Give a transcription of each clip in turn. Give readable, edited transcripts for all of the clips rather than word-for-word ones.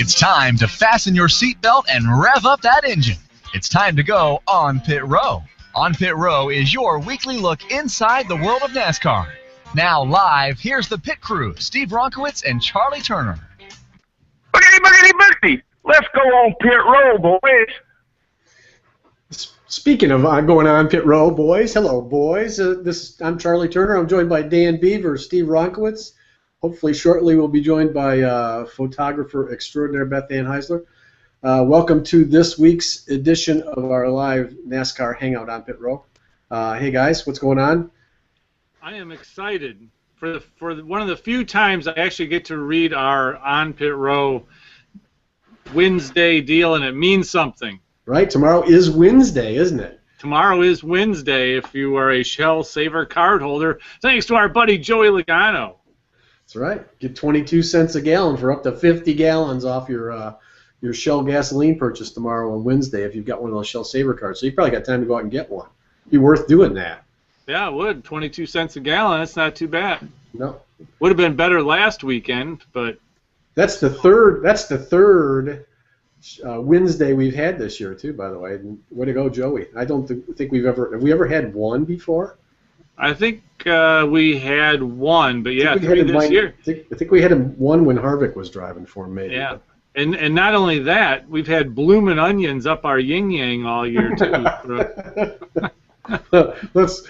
It's time to fasten your seatbelt and rev up that engine. It's time to go on Pit Row. On Pit Row is your weekly look inside the world of NASCAR. Now live, here's the pit crew, Steve Ronkowitz and Charlie Turner. Boogity, boogity, boogity. Let's go on Pit Row, boys. Speaking of going on Pit Row, boys, hello, boys. I'm Charlie Turner. I'm joined by Dan Beaver, Steve Ronkowitz. Hopefully shortly we'll be joined by photographer extraordinaire Beth Ann Heisler. Welcome to this week's edition of our live NASCAR Hangout on Pit Row. Hey guys, what's going on? I am excited for one of the few times I actually get to read our on Pit Row Wednesday deal, and it means something. Right, tomorrow is Wednesday, isn't it? Tomorrow is Wednesday if you are a Shell Saver card holder, thanks to our buddy Joey Logano. That's right. Get 22 cents a gallon for up to 50 gallons off your Shell gasoline purchase tomorrow on Wednesday if you've got one of those Shell Saver cards. So you've probably got time to go out and get one. Be worth doing that. Yeah, it would. 22 cents a gallon. That's not too bad. No. Would have been better last weekend, but that's the third. That's the third Wednesday we've had this year too. By the way, way to go, Joey. I don't think have we ever had one before? I think we had one, but yeah, three this year. I think we had one when Harvick was driving for him, maybe. Yeah, and not only that, we've had bloomin' onions up our yin-yang all year, too.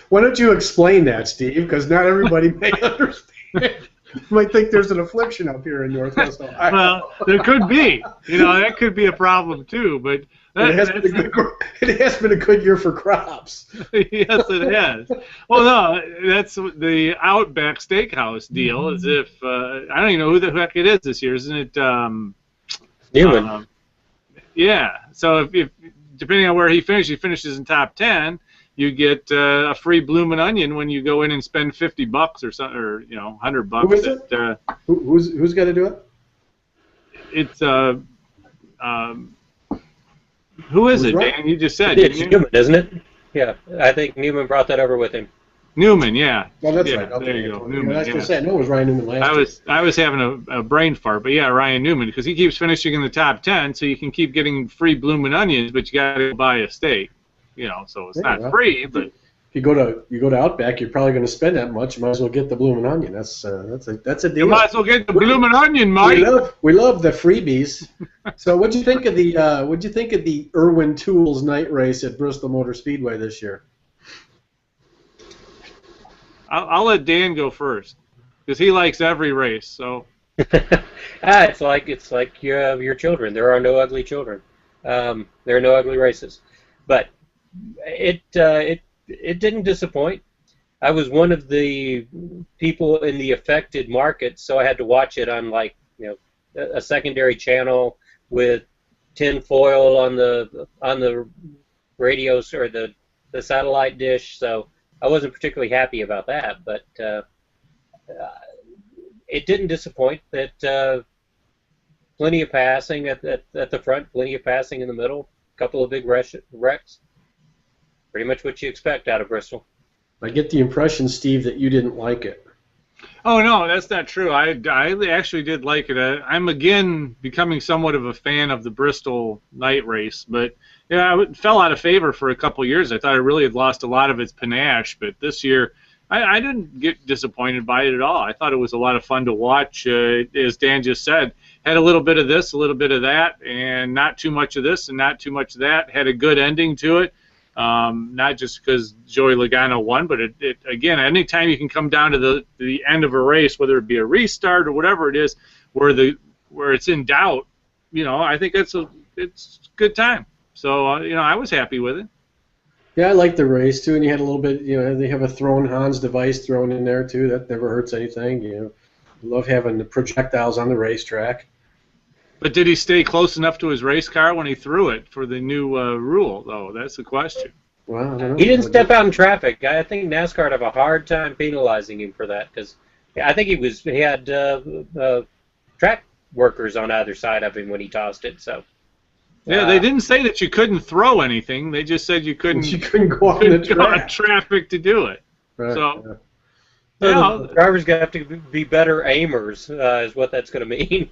Why don't you explain that, Steve, because not everybody may understand. You might think there's an affliction up here in Northwest Ohio. Well, there could be. That could be a problem, too, but... It has been a good year for crops. Yes, it has. Well, no, that's the Outback Steakhouse deal. As if I don't even know who the heck it is this year, isn't it? Newman. Yeah. So if depending on where he finishes in top 10, you get a free bloomin' onion when you go in and spend $50 or something, or $100. Who is it? Who's got to do it? It's who is it, right? Dan? You just said it's Newman, isn't it? Yeah, I think Newman brought that over with him. Newman, yeah. Well, that's yeah, right. Okay. There you go. Newman. I was going to say, I know it was Ryan Newman last year. I was having a brain fart, but yeah, Ryan Newman, because he keeps finishing in the top 10, so you can keep getting free bloomin' onions, but you got to buy a steak. So it's not free, but. If you go to Outback, you're probably going to spend that much. You might as well get the bloomin' onion. That's a deal. You might as well get the bloomin' onion, Mike. We love the freebies. So what'd you think of the Irwin Tools night race at Bristol Motor Speedway this year? I'll let Dan go first because he likes every race. So. It's like your children. There are no ugly children. There are no ugly races, but it didn't disappoint. I was one of the people in the affected market, so I had to watch it on a secondary channel with tin foil on the radios or the satellite dish. So I wasn't particularly happy about that, but it didn't disappoint. That plenty of passing at the front, plenty of passing in the middle, a couple of big wrecks. Pretty much what you expect out of Bristol. I get the impression, Steve, that you didn't like it. Oh, no, that's not true. I actually did like it. I'm, again, becoming somewhat of a fan of the Bristol night race. But, it fell out of favor for a couple years. I thought it really had lost a lot of its panache. But this year, I didn't get disappointed by it at all. I thought it was a lot of fun to watch. As Dan just said, had a little bit of this, a little bit of that, and not too much of this and not too much of that. Had a good ending to it. Not just because Joey Logano won, but it again, anytime you can come down to the end of a race, whether it be a restart or whatever it is, where it's in doubt, I think it's a good time. So I was happy with it. Yeah, I liked the race too, and you had a little bit, they have a thrown Hans device thrown in there too. That never hurts anything. Love having the projectiles on the racetrack. But did he stay close enough to his race car when he threw it for the new rule, though? That's the question. Well, I don't know. He didn't step out in traffic. I think NASCAR would have a hard time penalizing him for that because I think he had track workers on either side of him when he tossed it. So. Yeah, they didn't say that you couldn't throw anything. They just said you couldn't go on the track. Traffic to do it. Right, so. Yeah. The driver's going to have to be better aimers, is what that's going to mean.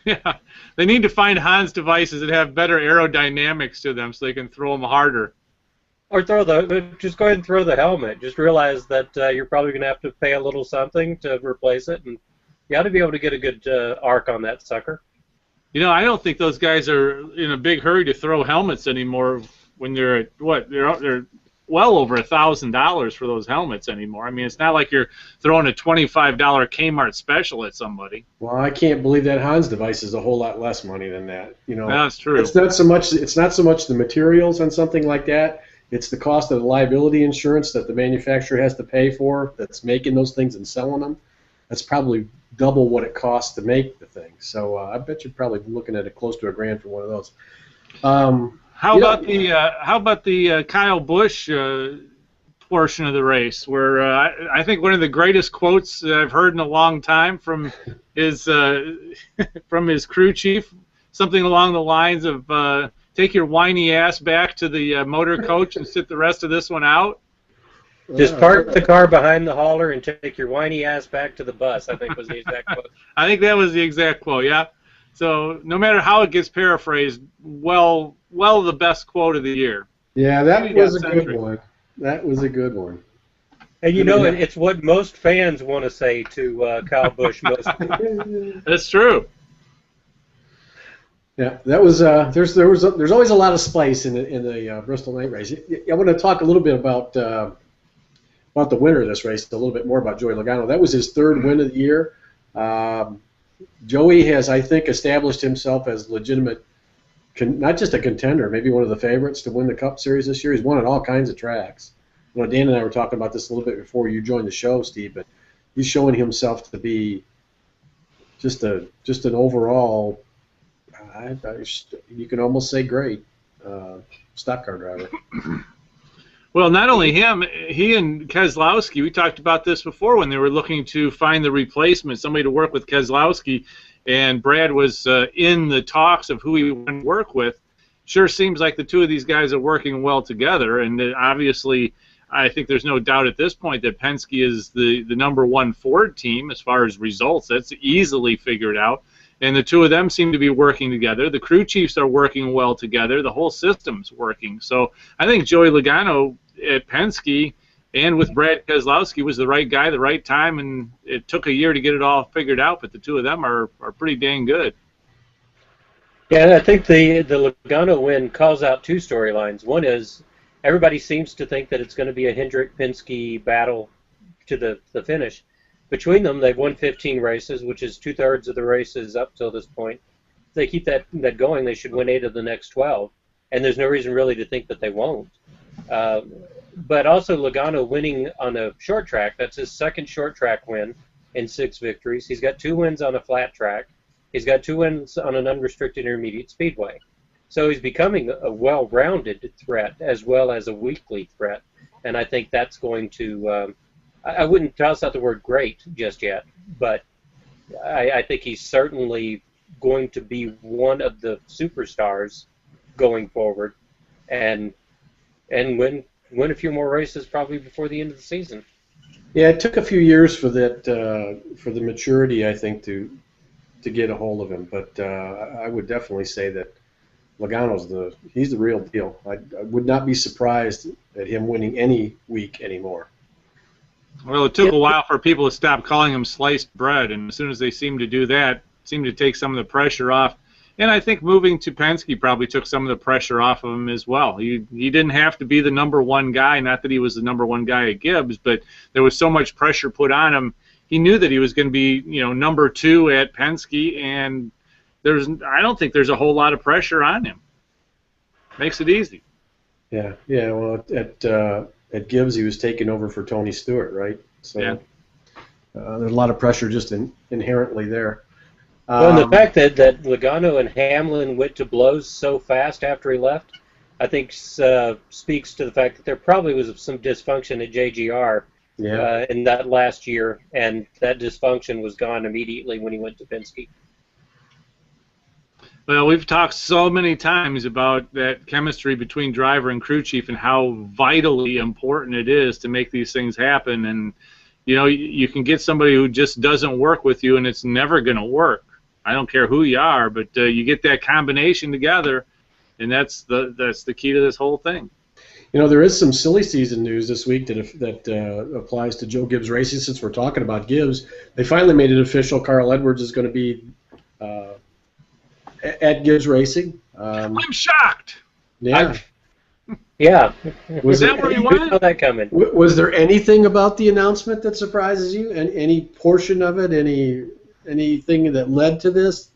Yeah, they need to find Hans devices that have better aerodynamics to them so they can throw them harder. Or just go ahead and throw the helmet. Just realize that you're probably going to have to pay a little something to replace it, and you ought to be able to get a good arc on that sucker. You know, I don't think those guys are in a big hurry to throw helmets anymore when they're at what they're well over $1,000 for those helmets anymore. I mean, it's not like you're throwing a $25 Kmart special at somebody. Well, I can't believe that Hans device is a whole lot less money than that. You know, that's true. It's not so much the materials on something like that. It's the cost of the liability insurance that the manufacturer has to pay for that's making those things and selling them. That's probably double what it costs to make the thing. So I bet you're probably looking at it close to $1,000 for one of those. How about the Kyle Busch portion of the race, where I think one of the greatest quotes that I've heard in a long time from his from his crew chief, something along the lines of "Take your whiny ass back to the motor coach and sit the rest of this one out." Just park the car behind the hauler and take your whiny ass back to the bus, I think was the exact quote. I think that was the exact quote, yeah. So no matter how it gets paraphrased, well the best quote of the year. Yeah, that was a good one. That was a good one. And you know, it's what most fans want to say to Kyle Busch. That's true. Yeah, that was. There's always a lot of spice in the Bristol Night Race. I want to talk a little bit about the winner of this race, a little bit more about Joey Logano. That was his third win of the year. Joey has, I think, established himself as legitimate, not just a contender, maybe one of the favorites to win the Cup Series this year. He's won at all kinds of tracks. You know, Dan and I were talking about this a little bit before you joined the show, Steve, but he's showing himself to be just an overall, you can almost say great stock car driver. Well, not only him, he and Keselowski, we talked about this before when they were looking to find the replacement, somebody to work with Keselowski, and Brad was in the talks of who he would work with. Sure seems like the two of these guys are working well together, and obviously I think there's no doubt at this point that Penske is the number one Ford team as far as results. That's easily figured out. And the two of them seem to be working together. The crew chiefs are working well together. The whole system's working. So I think Joey Logano at Penske and with Brad Keselowski was the right guy, the right time, and it took a year to get it all figured out, but the two of them are pretty dang good. Yeah, I think the Logano win calls out two storylines. One is everybody seems to think that it's going to be a Hendrick-Penske battle to the finish. Between them, they've won 15 races, which is 2/3 of the races up till this point. If they keep that going, they should win 8 of the next 12, and there's no reason really to think that they won't. But also Logano winning on a short track, that's his second short track win in 6 victories. He's got 2 wins on a flat track. He's got 2 wins on an unrestricted intermediate speedway. So he's becoming a well-rounded threat as well as a weekly threat, and I think that's going to I wouldn't toss out the word great just yet, but I think he's certainly going to be one of the superstars going forward, and win a few more races probably before the end of the season. Yeah, it took a few years for that for the maturity, I think, to get a hold of him. But I would definitely say that Logano's he's the real deal. I would not be surprised at him winning any week anymore. Well, it took a while for people to stop calling him sliced bread, and as soon as they seemed to do that, seemed to take some of the pressure off. And I think moving to Penske probably took some of the pressure off of him as well. He didn't have to be the number one guy, not that he was the number one guy at Gibbs, but there was so much pressure put on him. He knew that he was going to be, number 2 at Penske, and I don't think there's a whole lot of pressure on him. Makes it easy. Yeah. Well, at Gibbs, he was taking over for Tony Stewart, right? So yeah. There's a lot of pressure just inherently there. Well, and the fact that Logano and Hamlin went to blows so fast after he left, I think speaks to the fact that there probably was some dysfunction at JGR in that last year, and that dysfunction was gone immediately when he went to Penske. Well, we've talked so many times about that chemistry between driver and crew chief and how vitally important it is to make these things happen. And, you can get somebody who just doesn't work with you, and it's never going to work. I don't care who you are, but you get that combination together, and that's the key to this whole thing. You know, there is some silly season news this week that applies to Joe Gibbs Racing. Since we're talking about Gibbs, they finally made it official. Carl Edwards is going to be at Gibbs Racing. I'm shocked. Yeah. Yeah. Was that where you went? Saw that coming. Was there anything about the announcement that surprises you? And any portion of it? Anything that led to this?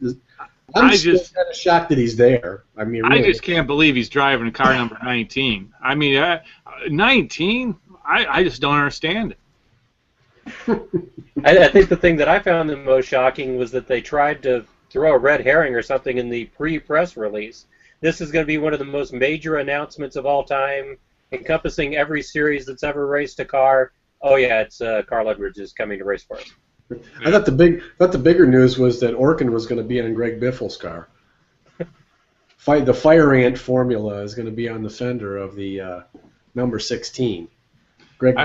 I'm just kind of shocked that he's there. I mean, really. I just can't believe he's driving car number 19. I mean, 19? I just don't understand it. I think the thing that I found the most shocking was that they tried to throw a red herring or something in the pre-press release. This is going to be one of the most major announcements of all time, encompassing every series that's ever raced a car. Oh yeah, it's Carl Edwards is coming to race for us. I thought the bigger news was that Orkin was going to be in Greg Biffle's car. The Fire Ant formula is going to be on the fender of the number 16. Greg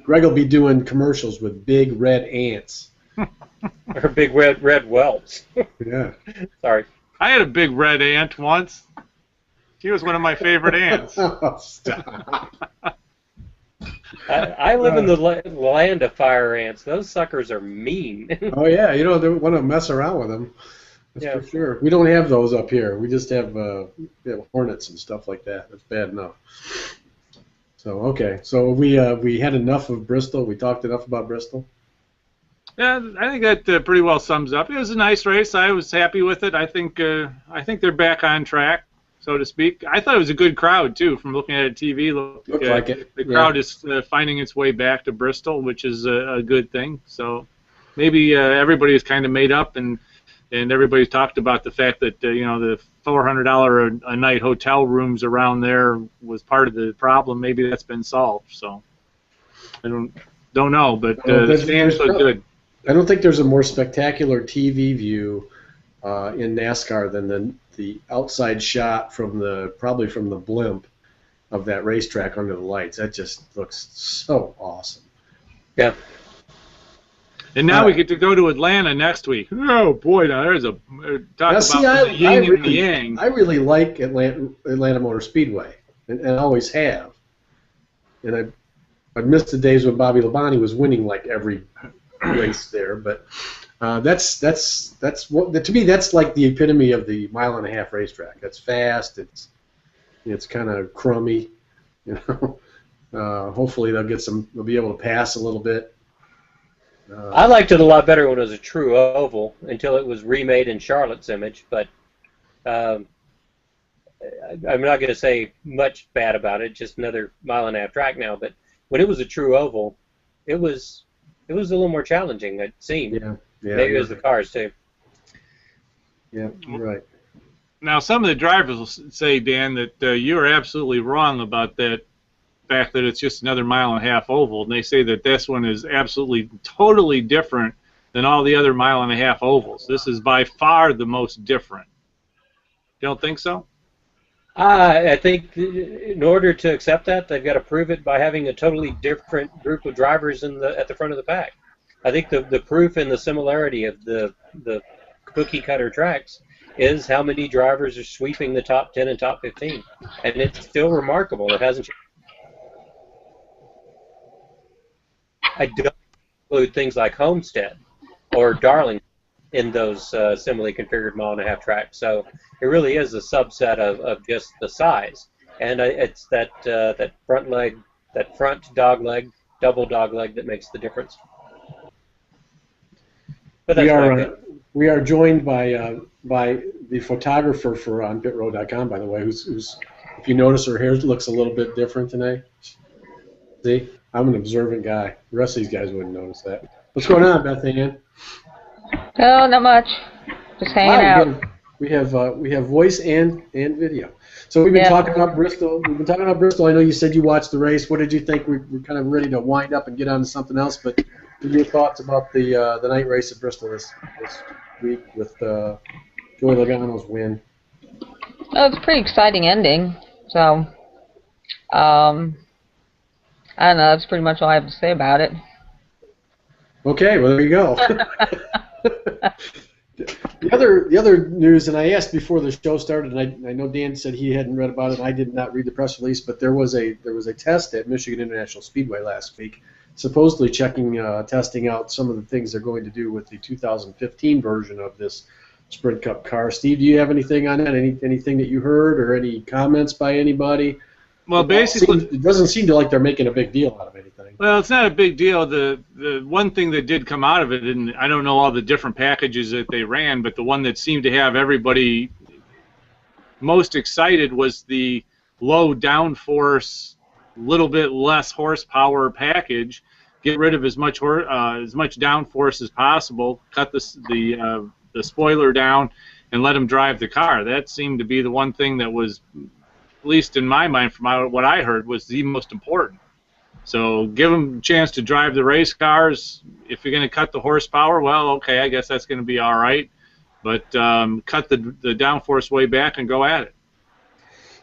will be doing commercials with big red ants. Or big red whelps. Yeah. Sorry. I had a big red ant once. She was one of my favorite ants. Oh, stop. I live in the land of fire ants. Those suckers are mean. Oh yeah, you don't want to mess around with them. That's for sure. We don't have those up here. We just have hornets and stuff like that. That's bad enough. So okay, so we had enough of Bristol. We talked enough about Bristol. Yeah, I think that pretty well sums up. It was a nice race. I was happy with it. I think they're back on track, so to speak. I thought it was a good crowd too. From looking at TV, looked like it. The crowd is finding its way back to Bristol, which is a good thing. So maybe everybody is kind of made up, and everybody's talked about the fact that the $400 a night hotel rooms around there was part of the problem. Maybe that's been solved. So I don't know, but the stands look good. I don't think there's a more spectacular TV view in NASCAR than the outside shot probably from the blimp of that racetrack under the lights. That just looks so awesome. Yeah. And now we get to go to Atlanta next week. Oh boy, now there's a talk about the yin and the yang. I really like Atlanta Motor Speedway, and always have. And I missed the days when Bobby Labonte was winning like every race there, but that's what to me that's like the epitome of the mile-and-a-half racetrack. That's fast. It's kind of crummy, Hopefully they'll be able to pass a little bit. I liked it a lot better when it was a true oval until it was remade in Charlotte's image, but I'm not going to say much bad about it. Just another mile-and-a-half track now, but when it was a true oval, it was a little more challenging, it seemed. Yeah. Maybe it was the cars, too. Yeah, you're right. Now, some of the drivers will say, Dan, that you are absolutely wrong about that fact that it's just another mile-and-a-half oval, and they say that this one is absolutely, totally different than all the other mile-and-a-half ovals. This is by far the most different. You don't think so? I think in order to accept that, they've got to prove it by having a totally different group of drivers at the front of the pack. I think the proof and the similarity of the cookie-cutter tracks is how many drivers are sweeping the top 10 and top 15. And it's still remarkable. It hasn't changed. I don't include things like Homestead or Darling in those similarly configured mile-and-a-half tracks. So it really is a subset of just the size. And it's that front leg, that front dog leg, double dog leg that makes the difference. But we are joined by the photographer for onpitrow.com, by the way, who's if you notice, her hair looks a little bit different today. See, I'm an observant guy. The rest of these guys wouldn't notice that. What's going on, Beth Ann? Oh, not much. Just hanging out. We have voice and video. So we've been talking about Bristol. We've been talking about Bristol. I know you said you watched the race. What did you think? We're kind of ready to wind up and get on to something else, but give your thoughts about the night race at Bristol this week with Joey Logano's win. Well, it's a pretty exciting ending. So, I don't know. That's pretty much all I have to say about it. Okay, well, there you go. The other news, and I asked before the show started, and I know Dan said he hadn't read about it, and I did not read the press release, but there was a test at Michigan International Speedway last week, supposedly testing out some of the things they're going to do with the 2015 version of this Sprint Cup car. Steve, do you have anything on that? Anything that you heard, or any comments by anybody? Well, basically, it doesn't seem to like they're making a big deal out of anything. Well, it's not a big deal. The one thing that did come out of it, and I don't know all the different packages that they ran, but the one that seemed to have everybody most excited was the low downforce, little bit less horsepower package. Get rid of as much downforce as possible. Cut the spoiler down, and let them drive the car. That seemed to be the one thing that was, at least in my mind, from what I heard, was the most important. So give them a chance to drive the race cars. If you're going to cut the horsepower, well, okay, I guess that's going to be all right. But cut the downforce way back and go at it.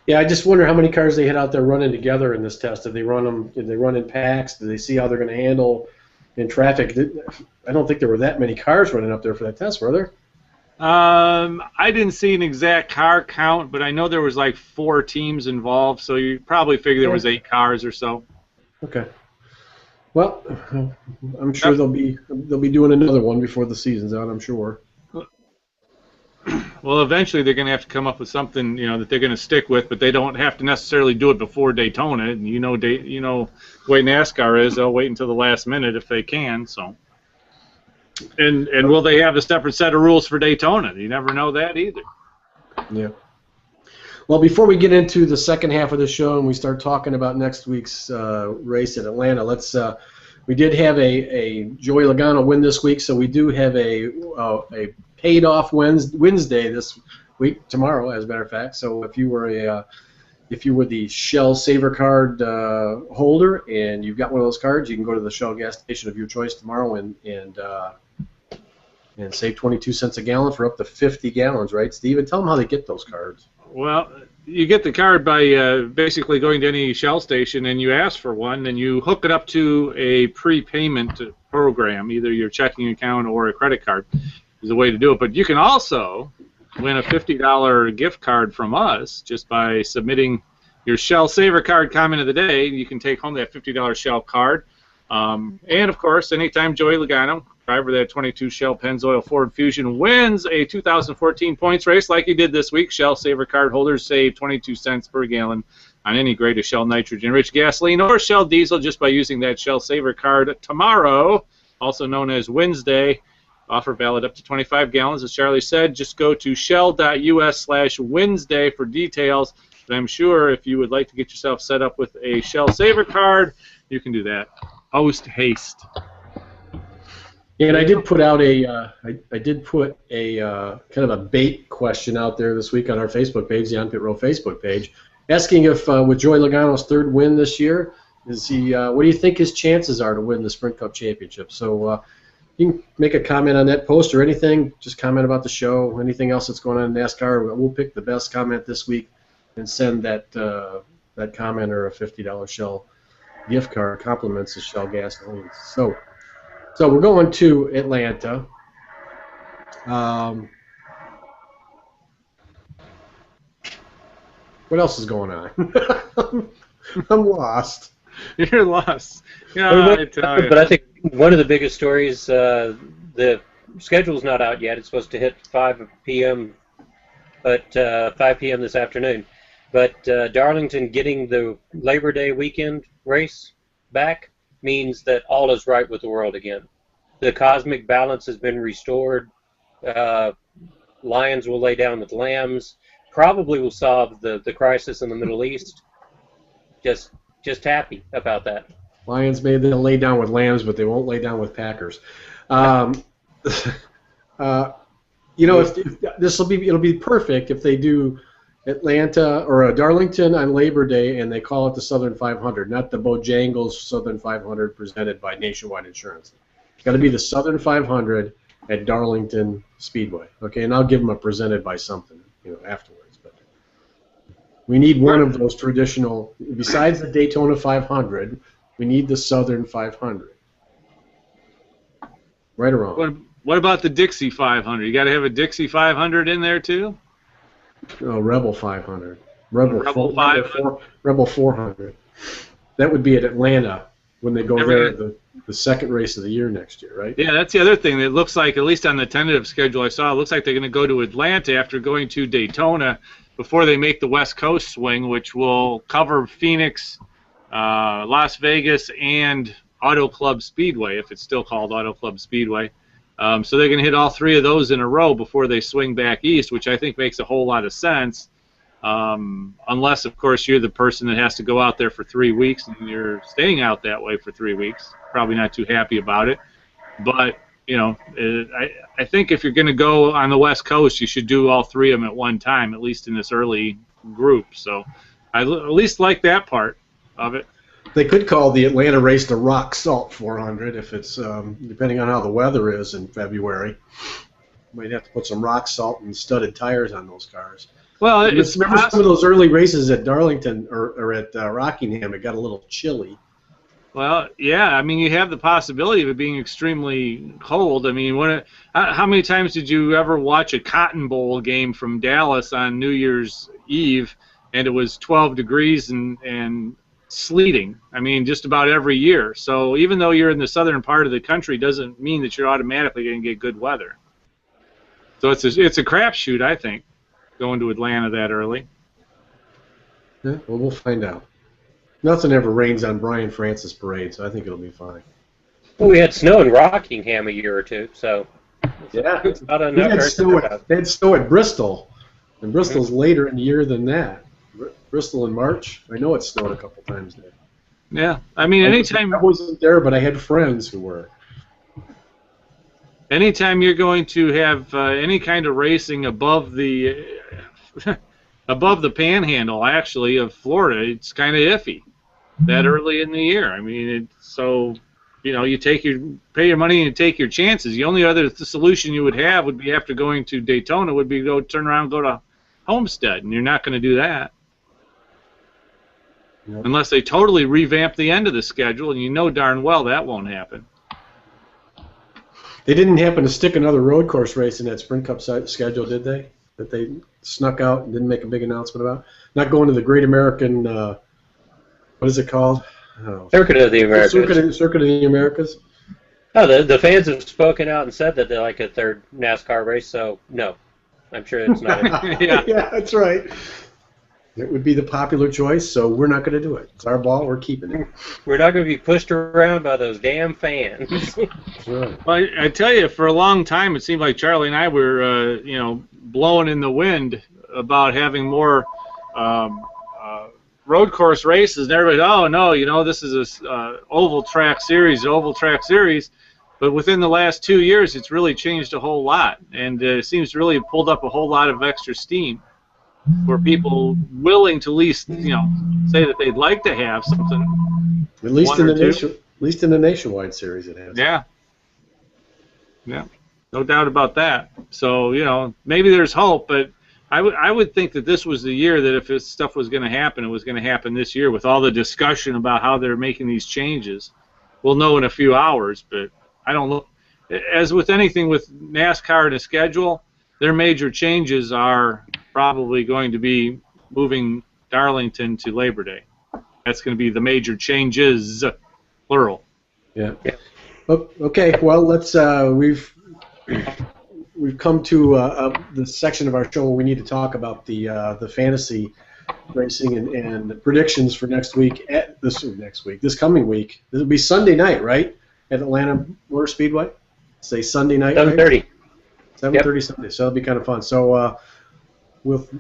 Yeah, I just wonder how many cars they had out there running together in this test. If they run in packs, do they see how they're going to handle in traffic? I don't think there were that many cars running up there for that test, were there? I didn't see an exact car count, but I know there was like 4 teams involved, so you probably figure there was 8 cars or so. Okay. Well, I'm sure they'll be doing another one before the season's out, I'm sure. Well, eventually they're going to have to come up with something, that they're going to stick with, but they don't have to necessarily do it before Daytona. And the way NASCAR is, they'll wait until the last minute if they can. So. And will they have a separate set of rules for Daytona? You never know that either. Yeah. Well, before we get into the second half of the show and we start talking about next week's race at Atlanta, we did have a Joey Logano win this week, so we do have a paid off Wednesday this week, tomorrow, as a matter of fact. So if you were the Shell Saver Card holder and you've got one of those cards, you can go to the Shell gas station of your choice tomorrow and save 22 cents a gallon for up to 50 gallons, right, Steve? And tell them how they get those cards. Well, you get the card by basically going to any Shell station and you ask for one, and you hook it up to a prepayment program, either your checking account or a credit card is the way to do it. But you can also win a $50 gift card from us just by submitting your Shell Saver Card comment of the day. You can take home that $50 Shell card. And, of course, anytime Joey Logano, driver of that 22 Shell Pennzoil Ford Fusion, wins a 2014 points race like he did this week, Shell Saver Card holders save 22 cents per gallon on any grade of Shell nitrogen-rich gasoline or Shell diesel just by using that Shell Saver Card tomorrow, also known as Wednesday. Offer valid up to 25 gallons. As Charlie said, just go to shell.us/Wednesday for details. But I'm sure if you would like to get yourself set up with a Shell Saver Card, you can do that. Post haste. Yeah, and I did put out a kind of a bait question out there this week on our Facebook page, the On Pit Row Facebook page, asking if with Joey Logano's third win this year, what do you think his chances are to win the Sprint Cup Championship? So you can make a comment on that post or anything. Just comment about the show, anything else that's going on in NASCAR. We'll pick the best comment this week and send that commenter a $50 Shell gift card. Compliments of Shell gasoline. So we're going to Atlanta. What else is going on? I'm lost. You're lost. Yeah, but I think one of the biggest stories, the schedule's not out yet. It's supposed to hit 5 p.m. but 5 p.m. this afternoon. But Darlington getting the Labor Day weekend race back means that all is right with the world again. The cosmic balance has been restored. Lions will lay down with lambs. Probably will solve the crisis in the Middle East. Just happy about that. Lions they'll lay down with lambs, but they won't lay down with Packers. If it'll be perfect if they do Atlanta or Darlington on Labor Day and they call it the Southern 500, not the Bojangles Southern 500 presented by Nationwide Insurance. It's got to be the Southern 500 at Darlington Speedway. Okay, and I'll give them a presented by something, afterwards. But we need one of those traditional. Besides the Daytona 500, we need the Southern 500. Right or wrong? What about the Dixie 500? You got to have a Dixie 500 in there too? Oh, Rebel 500. Rebel 500. Rebel 400. That would be at Atlanta when they go there the second race of the year next year, right? Yeah, that's the other thing. It looks like, at least on the tentative schedule I saw, it looks like they're going to go to Atlanta after going to Daytona before they make the West Coast swing, which will cover Phoenix, Las Vegas, and Auto Club Speedway, if it's still called Auto Club Speedway. So they're going to hit all three of those in a row before they swing back east, which I think makes a whole lot of sense. Unless, of course, you're the person that has to go out there for 3 weeks and you're staying out that way for 3 weeks. Probably not too happy about it. But, you know, I think if you're going to go on the West Coast, you should do all three of them at one time, at least in this early group. So I at least like that part of it. They could call the Atlanta race the Rock Salt 400 if it's, depending on how the weather is in February. Might have to put some rock salt and studded tires on those cars. Well, remember some of those early races at Darlington or at Rockingham, it got a little chilly. Well, yeah, I mean, you have the possibility of it being extremely cold. I mean, how many times did you ever watch a Cotton Bowl game from Dallas on New Year's Eve, and it was 12 degrees and sleeting? I mean, just about every year. So even though you're in the southern part of the country, doesn't mean that you're automatically going to get good weather. So it's a crapshoot, I think, going to Atlanta that early. Yeah, well, we'll find out. Nothing ever rains on Brian Francis Parade, so I think it'll be fine. Well, we had snow in Rockingham a year or two, so yeah, it's not enough. They had snow at Bristol, and Bristol's later in the year than that. Bristol in March. I know it snowed a couple times there. Yeah, I mean, anytime I wasn't there, but I had friends who were. Anytime you're going to have any kind of racing above the above the panhandle, actually, of Florida, it's kind of iffy that early in the year. I mean, so you know, you pay your money and take your chances. The only other solution you would have would be after going to Daytona would be turn around and go to Homestead, and you're not going to do that. Yep. Unless they totally revamp the end of the schedule, and you know darn well that won't happen. They didn't happen to stick another road course race in that Sprint Cup schedule, did they? That they snuck out and didn't make a big announcement about? Not going to the Great American, what is it called? Oh. Circuit of the Americas. Circuit of the Americas? Oh, the fans have spoken out and said that they like a third NASCAR race, so no. I'm sure it's not. Yeah, that's right. It would be the popular choice, so we're not going to do it. It's our ball. We're keeping it. We're not going to be pushed around by those damn fans. Right. Well, I tell you, for a long time, it seemed like Charlie and I were, you know, blowing in the wind about having more road course races, and everybody, oh no, you know, this is a oval track series. But within the last 2 years, it's really changed a whole lot, and it seems to really have pulled up a whole lot of extra steam for people willing to at least, you know, say that they'd like to have something. At least in the nationwide series, it has. Yeah. Yeah, no doubt about that. So, you know, maybe there's hope, but I would think that this was the year that if this stuff was going to happen, it was going to happen this year with all the discussion about how they're making these changes. We'll know in a few hours, but I don't know. As with anything with NASCAR and a schedule, their major changes are probably going to be moving Darlington to Labor Day. That's going to be the major changes, plural. Yeah. Okay. Well, let's. We've come to the section of our show where we need to talk about the fantasy racing and the predictions for next week. This coming week. This will be Sunday night, right? At Atlanta Motor Speedway. Say Sunday night. 7:30. 7:30 Sunday. So that'll be kind of fun. So.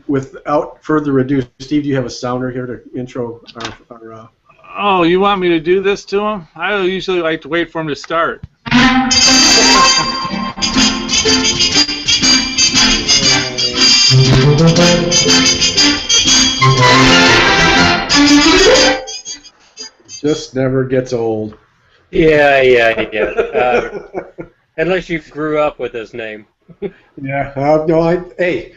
Without further ado, Steve, do you have a sounder here to intro our Oh, you want me to do this to him? I usually like to wait for him to start. Just never gets old. Yeah. Unless you grew up with this name. Yeah. No, hey.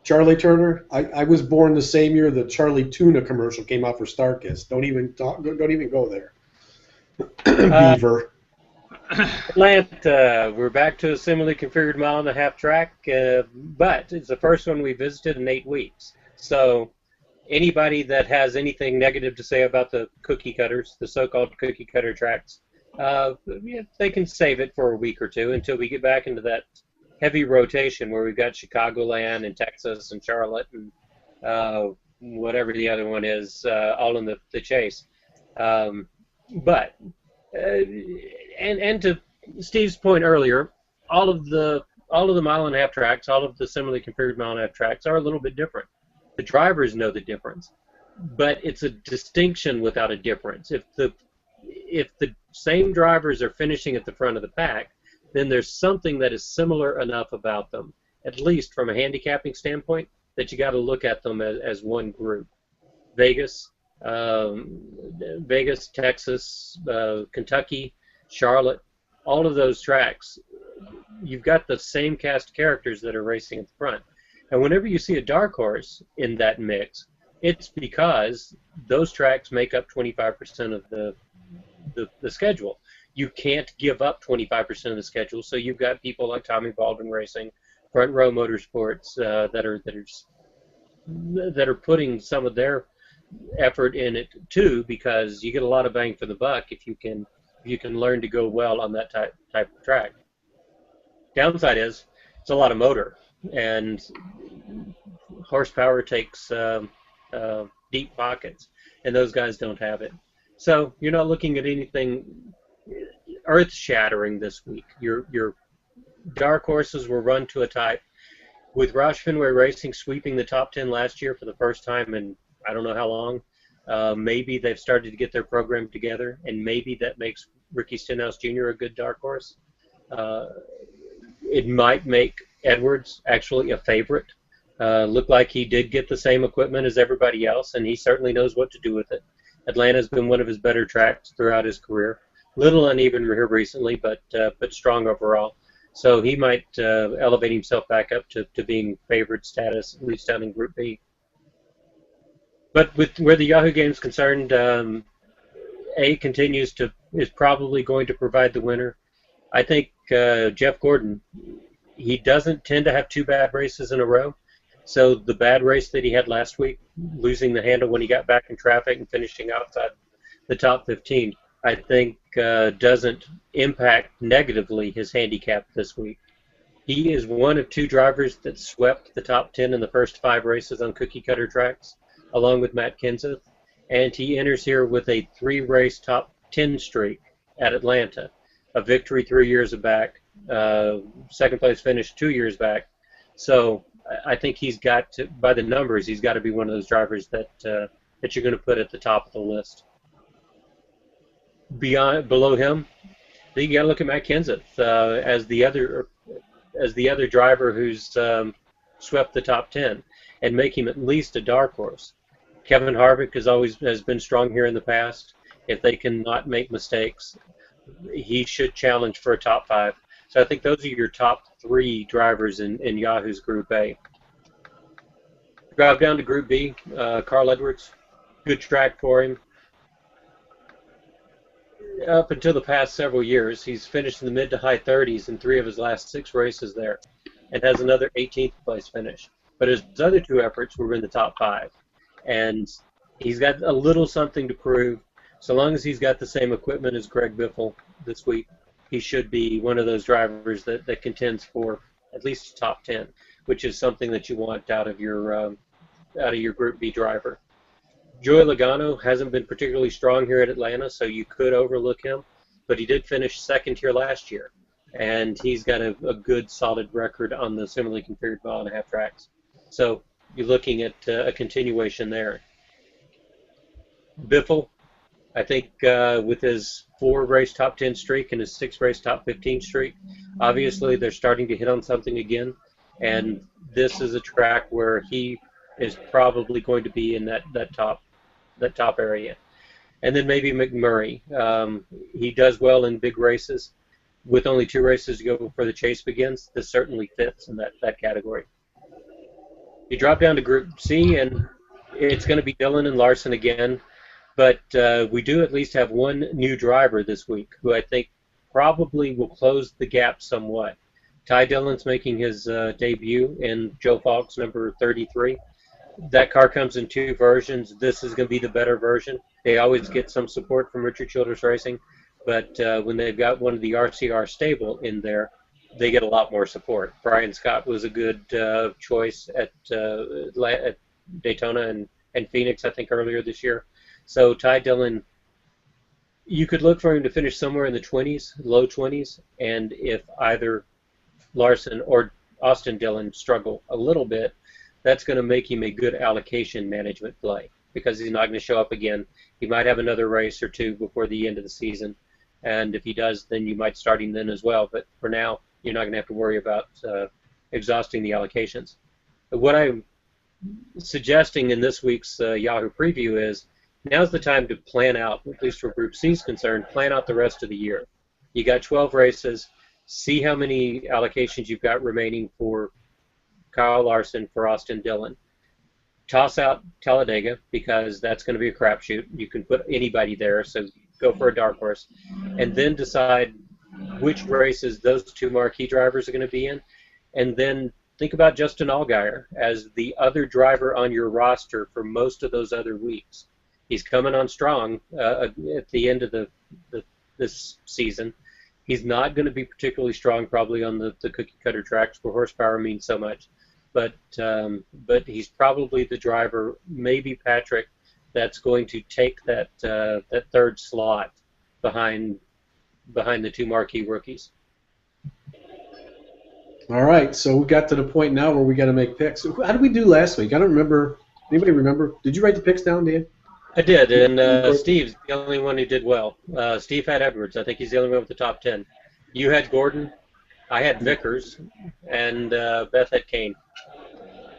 Charlie Turner. I was born the same year the Charlie Tuna commercial came out for Starkist. Don't even go there. Beaver. Atlanta, we're back to a similarly configured mile-and-a-half track, but it's the first one we visited in 8 weeks. So anybody that has anything negative to say about the cookie cutters, the so-called cookie cutter tracks, yeah, they can save it for a week or two until we get back into that heavy rotation where we've got Chicagoland and Texas and Charlotte and whatever the other one is, all in the chase. But and to Steve's point earlier, all of the mile-and-a-half tracks, all of the similarly configured mile-and-a-half tracks are a little bit different. The drivers know the difference, but it's a distinction without a difference. If the same drivers are finishing at the front of the pack, then there's something that is similar enough about them, at least from a handicapping standpoint, that you got to look at them as one group. Vegas, Texas, Kentucky, Charlotte, all of those tracks, you've got the same cast of characters that are racing at the front. And whenever you see a dark horse in that mix, it's because those tracks make up 25% of the schedule. You can't give up 25% of the schedule, so you've got people like Tommy Baldwin Racing, Front Row Motorsports that are putting some of their effort in it too, because you get a lot of bang for the buck if you can learn to go well on that type of track. Downside is it's a lot of motor, and horsepower takes deep pockets, and those guys don't have it. So you're not looking at anything earth-shattering this week. Your dark horses were run to a type. With Roush Fenway Racing sweeping the top 10 last year for the first time in I don't know how long, maybe they've started to get their program together, and maybe that makes Ricky Stenhouse Jr. a good dark horse. It might make Edwards actually a favorite. Looked like he did get the same equipment as everybody else, and he certainly knows what to do with it. Atlanta's been one of his better tracks throughout his career. Little uneven here recently, but strong overall. So he might elevate himself back up to being favorite status, at least down in Group B. But with where the Yahoo game's concerned, A is probably going to provide the winner. I think Jeff Gordon, he doesn't tend to have two bad races in a row. So the bad race that he had last week, losing the handle when he got back in traffic and finishing outside the top 15, I think doesn't impact negatively his handicap this week. He is one of two drivers that swept the top 10 in the first 5 races on cookie cutter tracks, along with Matt Kenseth, and he enters here with a 3-race top 10 streak at Atlanta, a victory 3 years back, second place finish 2 years back. So I think he's got to, by the numbers, he's got to be one of those drivers that you're going to put at the top of the list. Below him, then you got to look at Matt Kenseth as the other driver who's swept the top 10, and make him at least a dark horse. Kevin Harvick has been strong here in the past. If they cannot make mistakes, he should challenge for a top 5. So I think those are your top 3 drivers in Yahoo's Group A. Drive down to Group B, Carl Edwards, good track for him. Up until the past several years, he's finished in the mid to high 30s in 3 of his last 6 races there, and has another 18th place finish. But his other 2 efforts were in the top 5, and he's got a little something to prove. So long as he's got the same equipment as Greg Biffle this week, he should be one of those drivers that contends for at least top 10, which is something that you want out of your Group B driver. Joey Logano hasn't been particularly strong here at Atlanta, so you could overlook him, but he did finish second here last year, and he's got a good, solid record on the similarly configured mile-and-a-half tracks. So you're looking at a continuation there. Biffle, I think with his 4-race top 10 streak and his 6-race top 15 streak, obviously they're starting to hit on something again, and this is a track where he is probably going to be in that top area. And then maybe McMurray. He does well in big races. With only 2 races to go before the chase begins, this certainly fits in that category. You drop down to Group C, and it's going to be Dillon and Larson again. But we do at least have one new driver this week who I think probably will close the gap somewhat. Ty Dillon's making his debut in Joe Falk's number 33. That car comes in 2 versions. This is going to be the better version. They always get some support from Richard Childress Racing, but when they've got one of the RCR stable in there, they get a lot more support. Brian Scott was a good choice at Daytona and Phoenix, I think, earlier this year. So Ty Dillon, you could look for him to finish somewhere in the 20s, low 20s, and if either Larson or Austin Dillon struggle a little bit, that's going to make him a good allocation management play because he's not going to show up again. He might have another race or 2 before the end of the season, and if he does, then you might start him then as well. But for now, you're not going to have to worry about exhausting the allocations. What I'm suggesting in this week's Yahoo preview is now's the time to plan out, at least where Group C is concerned, plan out the rest of the year. You got 12 races. See how many allocations you've got remaining for Kyle Larson, for Austin Dillon. Toss out Talladega because that's going to be a crapshoot. You can put anybody there, so go for a dark horse. And then decide which races those 2 marquee drivers are going to be in. And then think about Justin Allgaier as the other driver on your roster for most of those other weeks. He's coming on strong at the end of this season. He's not going to be particularly strong probably on the cookie cutter tracks where horsepower means so much. But he's probably the driver, maybe Patrick, that's going to take that 3rd slot behind the 2 marquee rookies. All right, so we got to the point now where we got to make picks. How did we do last week? I don't remember. Anybody remember? Did you write the picks down, Dan? I did, and Steve's the only one who did well. Steve had Edwards. I think he's the only one with the top 10. You had Gordon. I had Vickers, and Beth had Kane.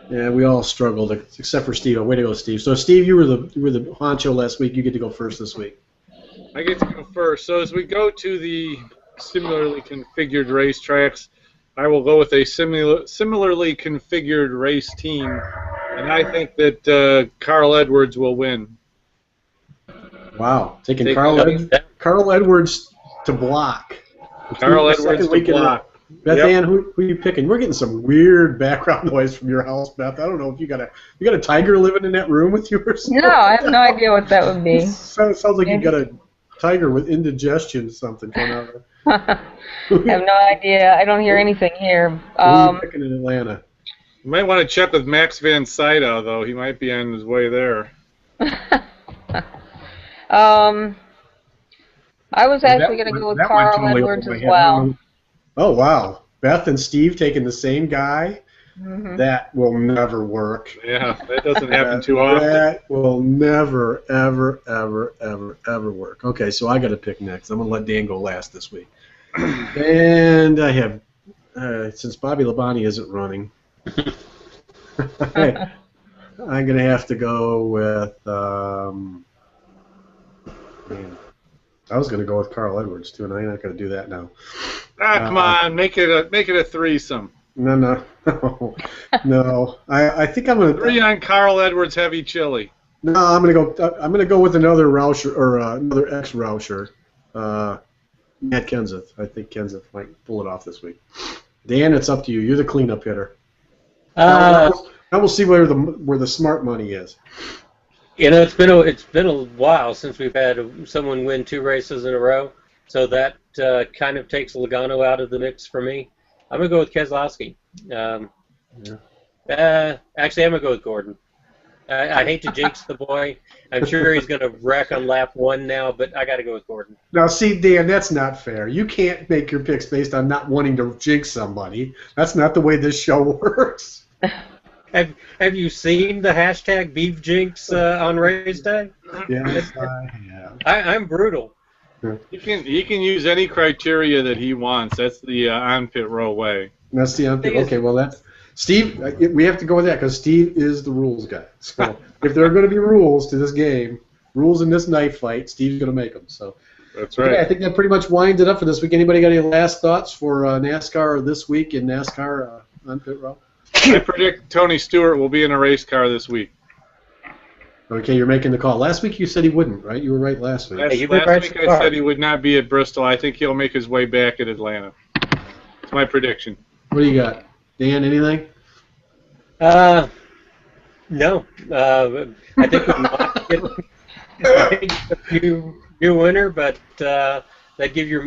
Yeah, we all struggled except for Steve. Way to go, Steve. So, Steve, you were the honcho last week. You get to go first this week. I get to go first. So as we go to the similarly configured racetracks, I will go with a similarly configured race team, and I think that Carl Edwards will win. Wow, taking Carl Edwards to block. Carl Edwards to block. Beth Ann, who are you picking? We're getting some weird background noise from your house, Beth. I don't know if you got a tiger living in that room with you or something. No, I have no idea what that would be. Sounds like you got a tiger with indigestion or something going on there. I have no idea. I don't hear anything here. Who are you picking in Atlanta? You might want to check with Max Van Sydow, though. He might be on his way there. I was actually going to go with Carl Edwards as well. Oh, wow. Beth and Steve taking the same guy? Mm-hmm. That will never work. Yeah, that doesn't happen too often. That will never, ever, ever, ever, ever work. Okay, so I got to pick next. I'm going to let Dan go last this week. And I have, since Bobby Labonte isn't running, I'm going to have to go with, I was going to go with Carl Edwards, too, and I'm not going to do that now. Come on, make it a threesome. No. I think I'm going to 3 on Carl Edwards heavy chili. No, I'm going to go with another Rousher or another ex-Rousher, Matt Kenseth. I think Kenseth might pull it off this week. Dan, it's up to you. You're the cleanup hitter. Now we'll see where the smart money is. You know, it's been a while since we've had someone win 2 races in a row, so that kind of takes Logano out of the mix for me. I'm gonna go with Keselowski. Actually, I'm gonna go with Gordon. I hate to jinx the boy. I'm sure he's gonna wreck on lap 1 now, but I got to go with Gordon. Now, see, Dan, that's not fair. You can't make your picks based on not wanting to jinx somebody. That's not the way this show works. Have you seen the hashtag Beef Jinx on race day? Yes, I have. I'm brutal. He can use any criteria that he wants. That's the on pit row way. That's the on pit. Okay, well that's Steve. We have to go with that because Steve is the rules guy. So if there are going to be rules to this game, rules in this knife fight, Steve's going to make them. So that's right. Okay, I think that pretty much winds it up for this week. Anybody got any last thoughts for NASCAR this week in NASCAR on pit row? I predict Tony Stewart will be in a race car this week. Okay, you're making the call. Last week you said he wouldn't, right? You were right last week. Last week I said he would not be at Bristol. I think he'll make his way back at Atlanta. It's my prediction. What do you got? Dan, anything? No. I think we might get a new winner, but that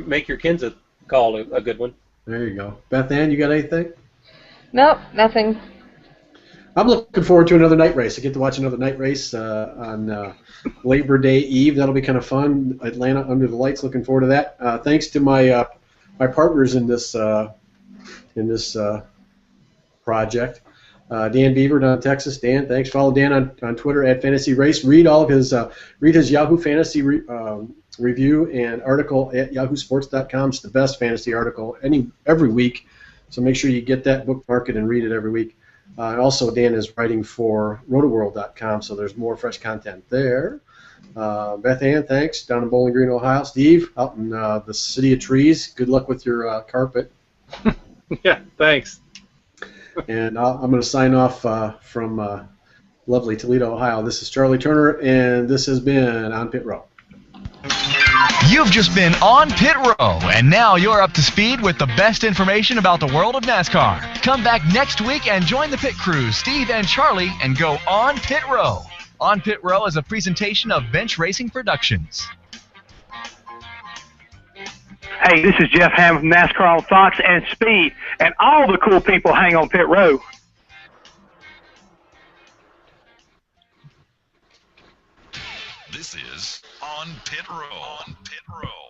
make your kids call a good one. There you go. Beth Ann, you got anything? Nope, nothing. I'm looking forward to another night race. I get to watch another night race on Labor Day Eve. That'll be kind of fun. Atlanta under the lights. Looking forward to that. Thanks to my my partners in this project. Dan Beaver down in Texas. Dan, thanks. Follow Dan on Twitter at Fantasy Race. Read all of his Yahoo Fantasy review and article at yahoosports.com. It's the best fantasy article every week. So make sure you get that, bookmark it, and read it every week. Also, Dan is writing for rotoworld.com, so there's more fresh content there. Beth Ann, thanks. Down in Bowling Green, Ohio. Steve, out in the City of Trees. Good luck with your carpet. Yeah, thanks. And I'm going to sign off from lovely Toledo, Ohio. This is Charlie Turner, and this has been On Pit Row. You've just been on Pit Row, and now you're up to speed with the best information about the world of NASCAR. Come back next week and join the pit crew, Steve and Charlie, and go on Pit Row. On Pit Row is a presentation of Bench Racing Productions. Hey, this is Jeff Hamm from NASCAR on Fox and Speed, and all the cool people hang on Pit Row. This is On Pit Row. On Pit Row.